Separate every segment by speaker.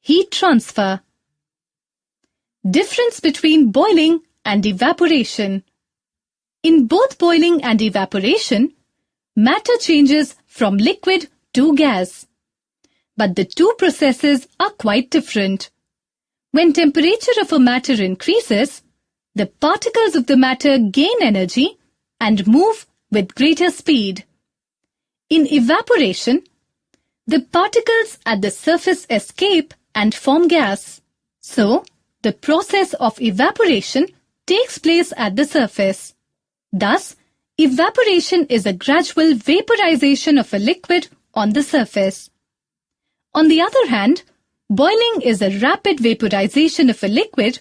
Speaker 1: heat transfer. Difference between boiling and evaporation. In both boiling and evaporation, matter changes from liquid to gas. But the two processes are quite different. When temperature of a matter increases, the particles of the matter gain energy and move with greater speed. In evaporation, the particles at the surface escape and form gas. So, the process of evaporation takes place at the surface. Thus, evaporation is a gradual vaporization of a liquid on the surface. On the other hand, boiling is a rapid vaporization of a liquid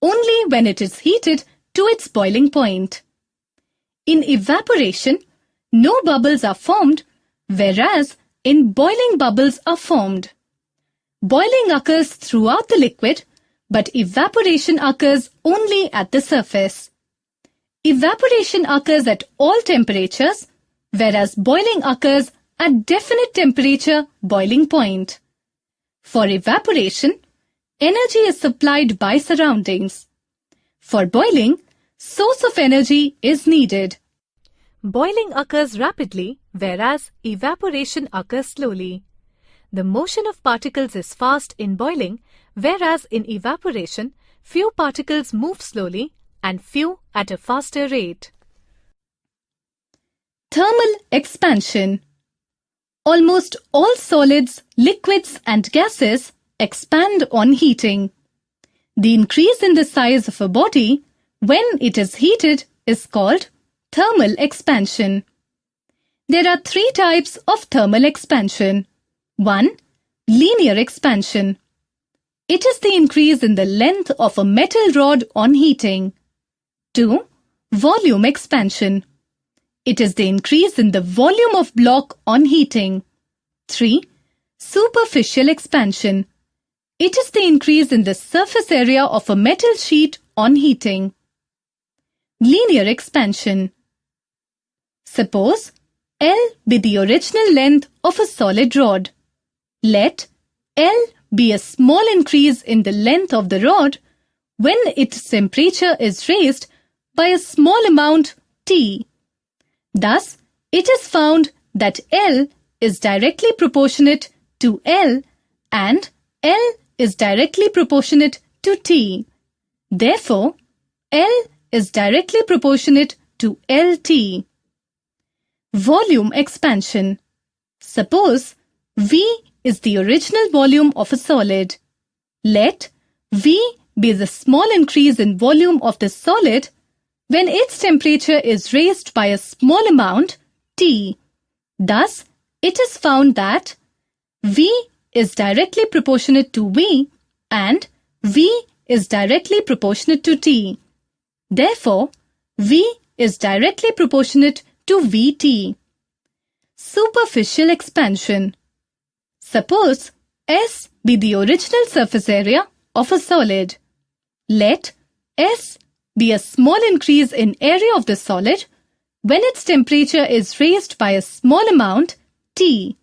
Speaker 1: only when it is heated to its boiling point. In evaporation, no bubbles are formed, whereas in boiling bubbles are formed. Boiling occurs throughout the liquid, but evaporation occurs only at the surface. Evaporation occurs at all temperatures, whereas boiling occurs at definite temperature boiling point. For evaporation, energy is supplied by surroundings. For boiling, source of energy is needed. Boiling occurs rapidly, whereas evaporation occurs slowly. The motion of particles is fast in boiling, whereas in evaporation, few particles move slowly and few at a faster rate. Thermal expansion. Almost all solids, liquids and gases expand on heating. The increase in the size of a body when it is heated is called thermal expansion. There are three types of thermal expansion. 1. Linear expansion. It is the increase in the length of a metal rod on heating. 2. Volume expansion. It is the increase in the volume of block on heating. 3. Superficial expansion. It is the increase in the surface area of a metal sheet on heating. Linear expansion. Suppose L be the original length of a solid rod. Let L be a small increase in the length of the rod when its temperature is raised by a small amount T. Thus, it is found that L is directly proportionate to L and L is directly proportionate to T. Therefore, L is directly proportionate to LT. Volume expansion. Suppose V is the original volume of a solid. Let V be the small increase in volume of the solid when its temperature is raised by a small amount T. Thus, it is found that V is directly proportionate to V and V is directly proportionate to T. Therefore, V is directly proportionate to Vt. Superficial expansion. Suppose S be the original surface area of a solid. Let S be a small increase in area of the solid when its temperature is raised by a small amount T.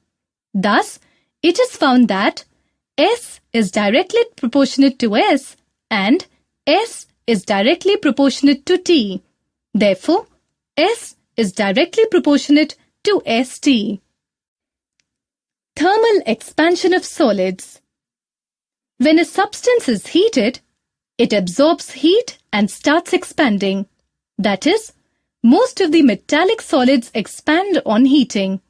Speaker 1: Thus, it is found that S is directly proportionate to S and S is directly proportionate to T. Therefore, S is directly proportionate to St. Thermal expansion of solids. When a substance is heated, it absorbs heat and starts expanding. That is, most of the metallic solids expand on heating.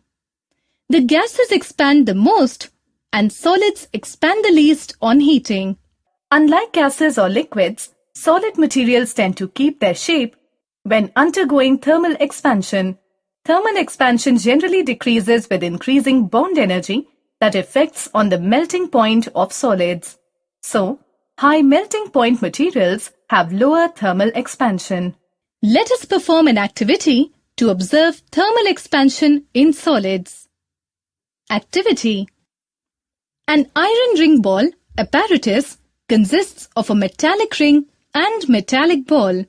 Speaker 1: The gases expand the most and solids expand the least on heating. Unlike gases or liquids, solid materials tend to keep their shape when undergoing thermal expansion. Thermal expansion generally decreases with increasing bond energy that affects on the melting point of solids. So, high melting point materials have lower thermal expansion. Let us perform an activity to observe thermal expansion in solids. Activity. An iron ring ball apparatus consists of a metallic ring and metallic ball.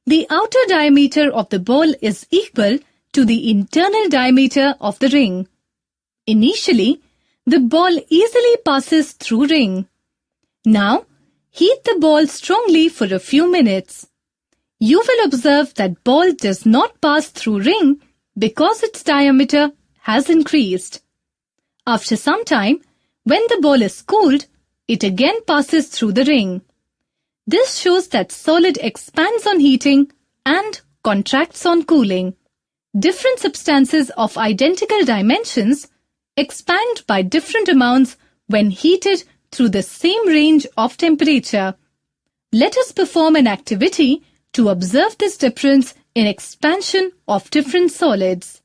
Speaker 1: The outer diameter of the ball is equal to the internal diameter of the ring. Initially, the ball easily passes through ring. Now, heat the ball strongly for a few minutes. You will observe that ball does not pass through ring because its diameter has increased. After some time, when the ball is cooled, it again passes through the ring. This shows that solid expands on heating and contracts on cooling. Different substances of identical dimensions expand by different amounts when heated through the same range of temperature. Let us perform an activity to observe this difference in expansion of different solids.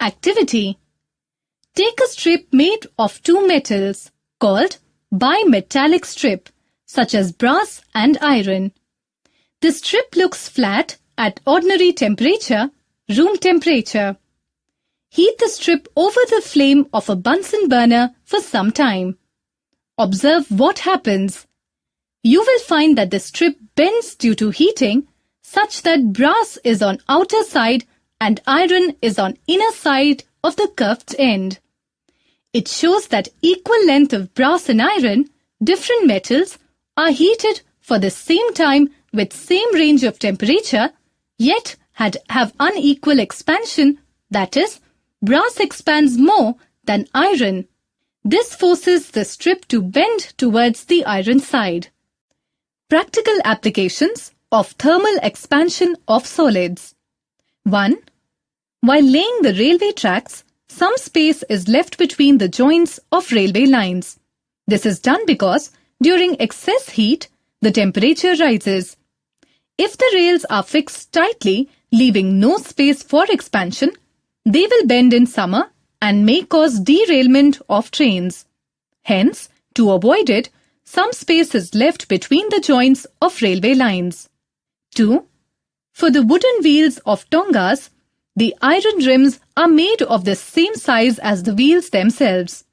Speaker 1: Activity: take a strip made of two metals called bimetallic strip, such as brass and iron. The strip looks flat at ordinary temperature, room temperature. Heat the strip over the flame of a Bunsen burner for some time. Observe what happens. You will find that the strip bends due to heating, such that brass is on outer side and iron is on inner side of the curved end. It shows that equal length of brass and iron, different metals, are heated for the same time with same range of temperature, yet have unequal expansion, that is, brass expands more than iron. This forces the strip to bend towards the iron side. Practical applications of thermal expansion of solids. 1. While laying the railway tracks, some space is left between the joints of railway lines. This is done because during excess heat, the temperature rises. If the rails are fixed tightly, leaving no space for expansion, they will bend in summer and may cause derailment of trains. Hence, to avoid it, some space is left between the joints of railway lines. 2. For the wooden wheels of tongas, the iron rims are made of the same size as the wheels themselves.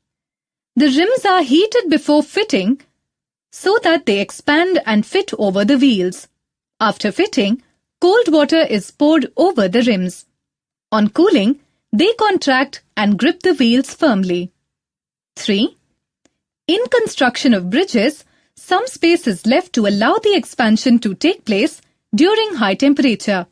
Speaker 1: The rims are heated before fitting so that they expand and fit over the wheels. After fitting, cold water is poured over the rims. On cooling, they contract and grip the wheels firmly. 3. In construction of bridges, some space is left to allow the expansion to take place during high temperature.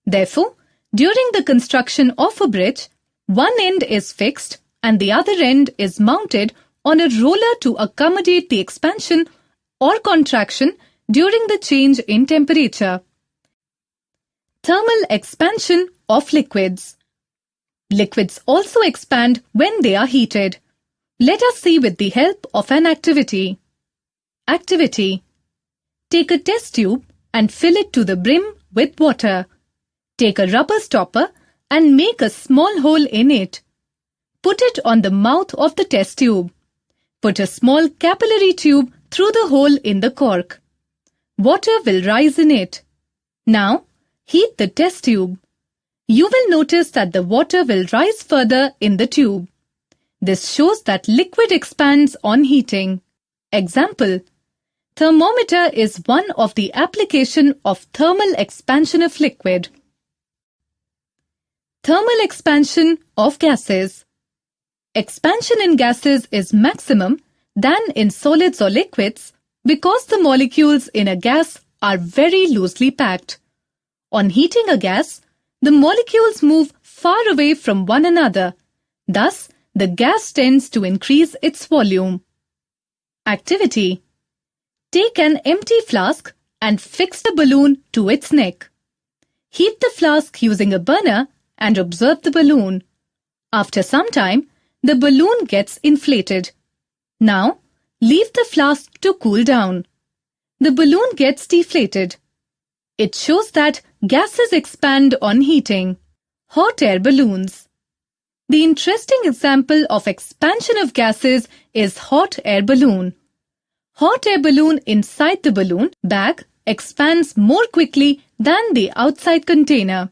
Speaker 1: Therefore, during the construction of a bridge, one end is fixed and the other end is mounted on a roller to accommodate the expansion or contraction during the change in temperature. Thermal expansion of liquids. Liquids also expand when they are heated. Let us see with the help of an activity. Activity: take a test tube and fill it to the brim with water. Take a rubber stopper and make a small hole in it. Put it on the mouth of the test tube. Put a small capillary tube through the hole in the cork. Water will rise in it. Now, heat the test tube. You will notice that the water will rise further in the tube. This shows that liquid expands on heating. Example: thermometer is one of the application of thermal expansion of liquid. Thermal expansion of gases. Expansion in gases is maximum than in solids or liquids because the molecules in a gas are very loosely packed. On heating a gas, the molecules move far away from one another. Thus, the gas tends to increase its volume. Activity: take an empty flask and fix the balloon to its neck. Heat the flask using a burner and observe the balloon. After some time, the balloon gets inflated. Now, leave the flask to cool down. The balloon gets deflated. It shows that gases expand on heating. Hot air balloons. The interesting example of expansion of gases is hot air balloon. Hot air balloon inside the balloon bag expands more quickly than the outside container.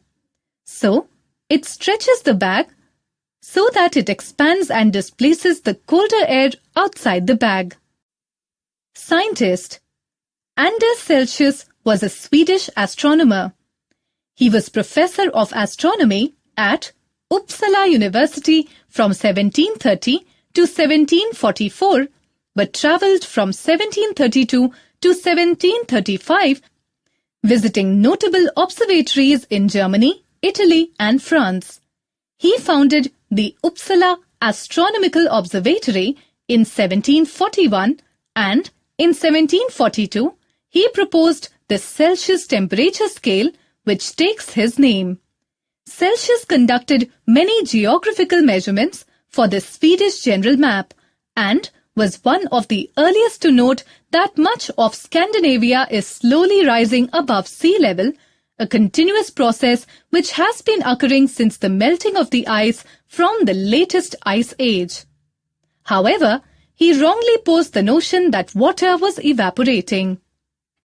Speaker 1: So, it stretches the bag so that it expands and displaces the colder air outside the bag. Scientist: Anders Celsius was a Swedish astronomer. He was professor of astronomy at Uppsala University from 1730 to 1744 but travelled from 1732 to 1735, visiting notable observatories in Germany, Italy and France. He founded the Uppsala Astronomical Observatory in 1741 and in 1742 he proposed the Celsius temperature scale, which takes his name. Celsius conducted many geographical measurements for the Swedish general map and was one of the earliest to note that much of Scandinavia is slowly rising above sea level, a continuous process which has been occurring since the melting of the ice from the latest ice age. However, he wrongly posed the notion that water was evaporating.